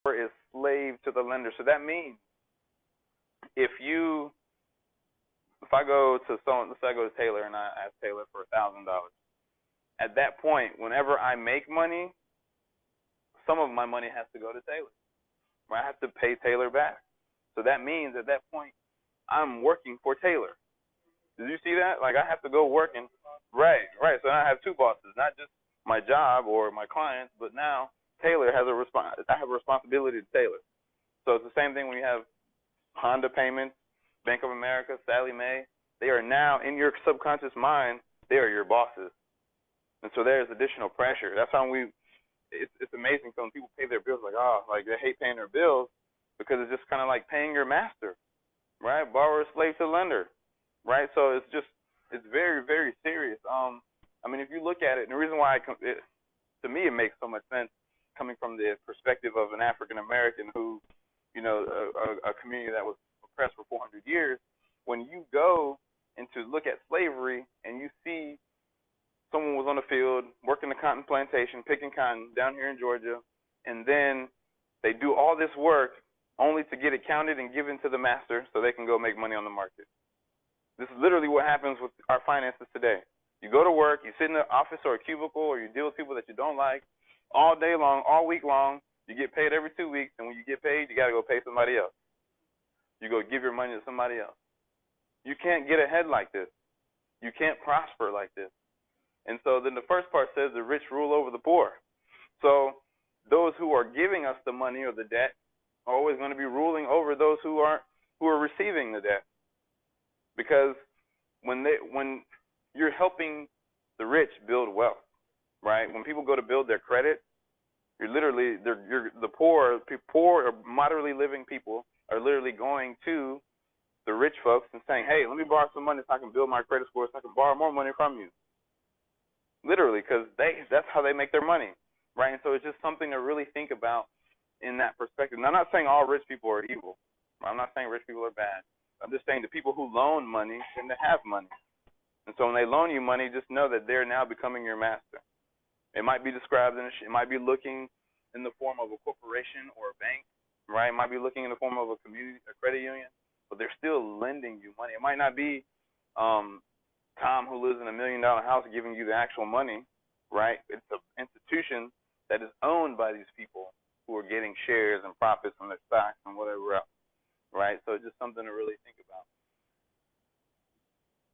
is slave to the lender. So that means if I go to someone, let's say I go to Taylor and I ask Taylor for $1,000. At that point, whenever I make money, some of my money has to go to Taylor. Right? I have to pay Taylor back. So that means at that point, I'm working for Taylor. Did you see that? Like I have to go working. Right, right. So now I have two bosses, not just my job or my clients, but now Taylor has I have a responsibility to Taylor. So it's the same thing when you have Honda payments, Bank of America, Sallie Mae. They are now in your subconscious mind. They are your bosses, and so there's additional pressure. That's how it's amazing. So when people pay their bills, like they hate paying their bills because it's just kind of like paying your master, right? Borrower, slave to lender, right? So it's very, very serious. I mean, if you look at it, and the reason why to me it makes so much sense coming from the perspective of an African American who, a community that was oppressed for 400 years. When you go and to look at slavery and you see someone was on the field working the cotton plantation, picking cotton down here in Georgia, and then they do all this work only to get it counted and given to the master so they can go make money on the market. This is literally what happens with our finances today. You go to work, you sit in the office or a cubicle, or you deal with people that you don't like all day long, all week long. You get paid every 2 weeks, and when you get paid, you got to go pay somebody else. You go give your money to somebody else. You can't get ahead like this. You can't prosper like this. And so then the first part says the rich rule over the poor. So those who are giving us the money or the debt are always going to be ruling over those who are receiving the debt. Because when you're helping the rich build wealth, right? When people go to build their credit, the poor or moderately living people are literally going to the rich folks and saying, "Hey, let me borrow some money so I can build my credit score, so I can borrow more money from you." Literally, because that's how they make their money, right? And so it's just something to really think about in that perspective. Now, I'm not saying all rich people are evil. I'm not saying rich people are bad. I'm just saying the people who loan money tend to have money. And so when they loan you money, just know that they're now becoming your master. It might be described it might be looking in the form of a corporation or a bank, right? It might be looking in the form of a credit union, but they're still lending you money. It might not be Tom, who lives in $1 million house, giving you the actual money, right? It's an institution that is owned by these people who are getting shares and profits from their stocks and whatever else, right? So it's just something to really think about.